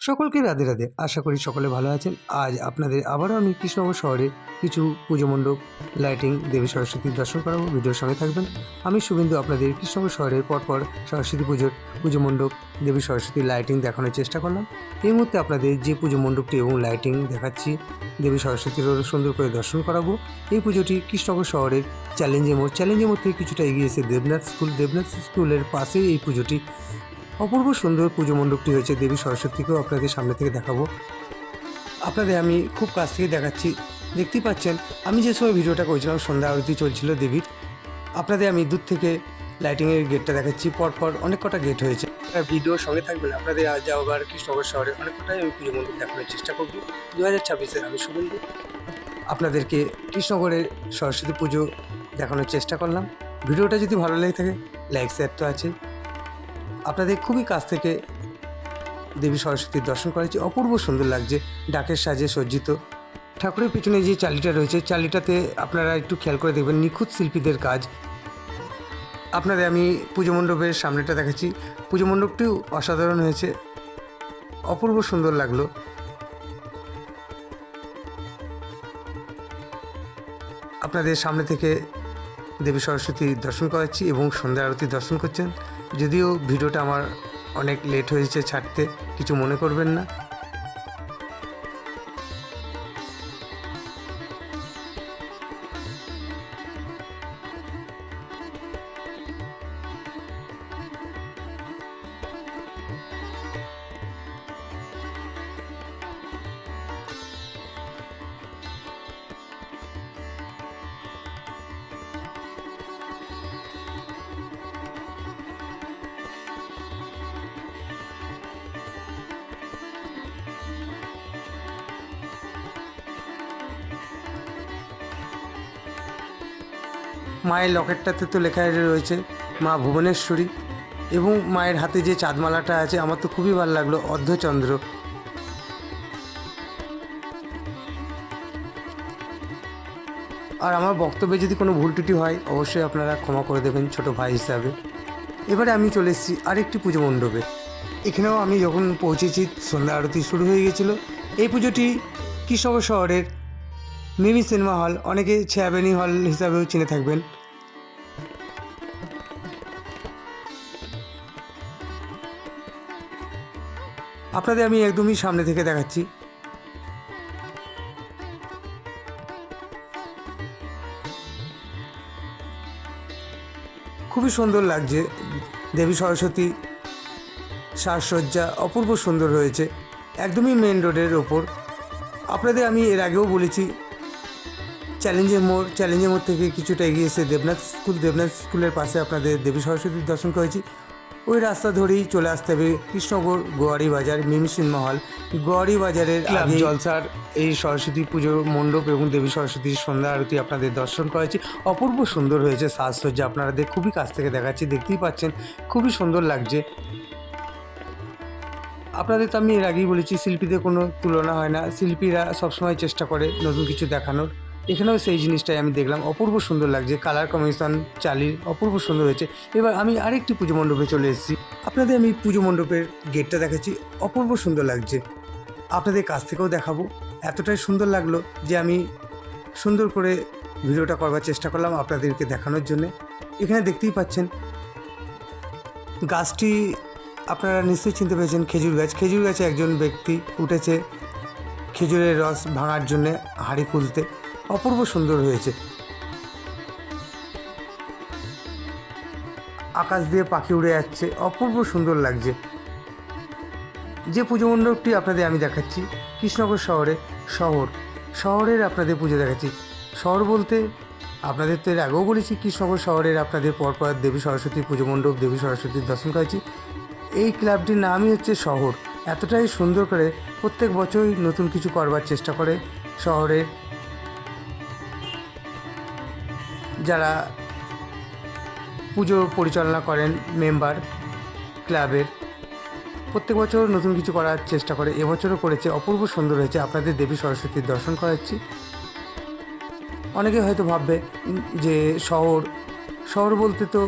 সকলকে রাধে রাধে। আশা করি সকলে ভালো আছেন। আজ আপনাদের আবারও আমি কৃষ্ণনগর শহরে কিছু পুজো মণ্ডপ, লাইটিং, দেবী সরস্বতীর দর্শন করাবো। ভিডিওর সঙ্গে থাকবেন। আমি শুভেন্দু আপনাদের কৃষ্ণনগর শহরের পরপর সরস্বতী পুজোর পুজো মণ্ডপ, দেবী সরস্বতীর লাইটিং দেখানোর চেষ্টা করলাম। এই মুহূর্তে আপনাদের যে পুজো মণ্ডপটি এবং লাইটিং দেখাচ্ছি, দেবী সরস্বতীরও সুন্দর করে দর্শন করাবো। এই পুজোটি কৃষ্ণনগর শহরের চ্যালেঞ্জের মোড় থেকে কিছুটা এগিয়ে এসে দেবনাথ স্কুলের পাশেই এই পুজোটি। অপূর্ব সুন্দর পুজো মণ্ডপটি হয়েছে। দেবী সরস্বতীকেও আপনাদের সামনে থেকে দেখাবো। আপনাদের আমি খুব কাছ থেকে দেখাচ্ছি। দেখতেই পাচ্ছেন, আমি যে সময় ভিডিওটা করেছিলাম সন্ধ্যা আরতি চলছিল দেবীর। আপনাদের আমি দূর থেকে লাইটিংয়ের গেটটা দেখাচ্ছি। পরপর অনেক কটা গেট হয়েছে। ভিডিওর সঙ্গে থাকবেন। আপনাদের আজ যাওয়ার কৃষ্ণনগর শহরে অনেক কটাই আমি পুজো মণ্ডপ দেখানোর চেষ্টা করবো। 2026-এ আমি শুভেন্দু আপনাদেরকে কৃষ্ণনগরের সরস্বতী পুজো দেখানোর চেষ্টা করলাম। ভিডিওটা যদি ভালো লেগে থাকে, লাইক শেয়ার তো আছে। আপনাদের খুবই কাছ থেকে দেবী সরস্বতীর দর্শন করেছি। অপূর্ব সুন্দর লাগছে, ডাকের সাজে সজ্জিত। ঠাকুরের পিছনে যে চালিটা রয়েছে, চালিটাতে আপনারা একটু খেয়াল করে দেখবেন, নিখুঁত শিল্পীদের কাজ। আপনাদের আমি পুজো মণ্ডপের সামনেটা দেখাচ্ছি। পুজো মণ্ডপটিও অসাধারণ হয়েছে, অপূর্ব সুন্দর লাগলো। আপনাদের সামনে থেকে দেবী সরস্বতী দর্শন করাচ্ছি এবং সন্ধ্যা আরতি দর্শন করছেন। যদিও ভিডিওটা আমার অনেক লেট হয়েছে ছাড়তে, কিছু মনে করবেন না। মায়ের লকেটটাতে তো লেখা রয়েছে মা ভুবনেশ্বরী, এবং মায়ের হাতে যে চাঁদমালাটা আছে আমার তো খুবই ভালো লাগলো, অর্ধচন্দ্র। আর আমার বক্তব্যে যদি কোনো ভুল ত্রুটি হয় অবশ্যই আপনারা ক্ষমা করে দেবেন ছোট ভাই হিসাবে। এবারে আমি চলে এসেছি আরেকটি পুজো মণ্ডপে। এখানেও আমি যখন পৌঁছেছি সন্ধ্যা আরতি শুরু হয়ে গেছিলো। এই পুজোটি কৃষ্ণনগর শহরের মিমি সিনেমা হল, অনেকে ছায়াবেনি হল হিসাবেও চিনে থাকবেন। আপনাদের আমি একদমই সামনে থেকে দেখাচ্ছি। খুবই সুন্দর লাগছে। দেবী সরস্বতী সাজসজ্জা অপূর্ব সুন্দর হয়েছে, একদমই মেন রোডের ওপর। আপনাদের আমি এর আগেও বলেছি, চ্যালেঞ্জের মোড় থেকে কিছুটা এগিয়ে এসে দেবনাথ স্কুলের পাশে আপনাদের দেবী সরস্বতীর দর্শন করেছি। ওই রাস্তা ধরেই চলে আসতে হবে কৃষ্ণনগর গোয়ারি বাজার, মিমি সিনেমা হল। গোয়ারি বাজারের আগে জলসার এই সরস্বতী পুজো মণ্ডপ এবং দেবী সরস্বতীর সন্ধ্যা আরতি আপনাদের দর্শন করেছি। অপূর্ব সুন্দর হয়েছে সাজসজ্জা। আপনাদের খুবই কাছ থেকে দেখাচ্ছি, দেখতেই পাচ্ছেন খুবই সুন্দর লাগছে। আপনাদের তো আমি এর আগেই বলেছি, শিল্পীদের কোনো তুলনা হয় না। শিল্পীরা সবসময় চেষ্টা করে নতুন কিছু দেখানোর। এখানেও সেই জিনিসটাই আমি দেখলাম, অপূর্ব সুন্দর লাগছে। কালার কম্বিনেশন চালির অপূর্ব সুন্দর হয়েছে। এবার আমি আরেকটি পুজো মণ্ডপে চলে এসেছি। আপনাদের আমি পুজো মণ্ডপের গেটটা দেখাচ্ছি, অপূর্ব সুন্দর লাগছে। আপনাদের কাছ থেকেও দেখাবো। এতটাই সুন্দর লাগলো যে আমি সুন্দর করে ভিডিওটা করবার চেষ্টা করলাম আপনাদেরকে দেখানোর জন্যে। এখানে দেখতেই পাচ্ছেন গাছটি আপনারা নিশ্চয়ই চিনতে পেরেছেন, খেজুর গাছ। খেজুর গাছে একজন ব্যক্তি উঠেছে খেজুরের রস ভাঙার জন্যে হাঁড়ি খুলতে। অপূর্ব সুন্দর হয়েছে। আকাশ দিয়ে পাখি উড়ে যাচ্ছে, অপূর্ব সুন্দর লাগছে। যে পুজো মণ্ডপটি আপনাদের আমি দেখাচ্ছি, কৃষ্ণনগর শহরের আপনাদের পুজো দেখাচ্ছি। শহর বলতে আপনাদের তো এর আগেও বলেছি, কৃষ্ণনগর শহরের আপনাদের পরপর দেবী সরস্বতী পুজো মণ্ডপ, দেবী সরস্বতীর দর্শন করেছি। এই ক্লাবটির নামই হচ্ছে শহর। এতটাই সুন্দর করে প্রত্যেক বছরই নতুন কিছু করবার চেষ্টা করে শহরের যারা পুজো পরিচালনা করেন, মেম্বার ক্লাবের। প্রত্যেক বছর নতুন কিছু করার চেষ্টা করে, এবছরও করেছে। অপূর্ব সুন্দর হয়েছে। আপনাদের দেবী সরস্বতীর দর্শন করাচ্ছি। অনেকে হয়তো ভাববে যে শহর বলতে তো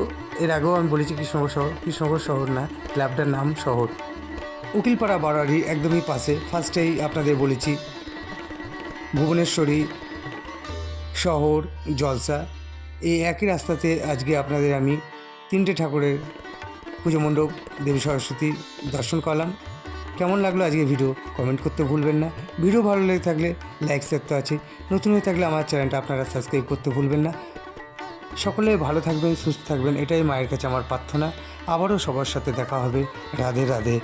এর আগেও আমি বলেছি কৃষ্ণনগর শহর না, ক্লাবটার নাম শহর। উকিলপাড়া বারোয়ারি একদমই পাশে। ফার্স্টেই আপনাদের বলেছি ভুবনেশ্বরী শহর জলসা, এই একই রাস্তাতে আজকে আপনাদের আমি 3টে ঠাকুরের পুজো মণ্ডপ দেবী সরস্বতী দর্শন করলাম। কেমন লাগলো আজকে ভিডিও কমেন্ট করতে ভুলবেন না। ভিডিও ভালো লেগে থাকলে লাইক শেয়ার তো আছে, নতুন হয়ে থাকলে আমার চ্যানেলটা আপনারা সাবস্ক্রাইব করতে ভুলবেন না। সকলে ভালো থাকবেন, সুস্থ থাকবেন, এটাই মায়ের কাছে আমার প্রার্থনা। আবারও সবার সাথে দেখা হবে। রাধে রাধে।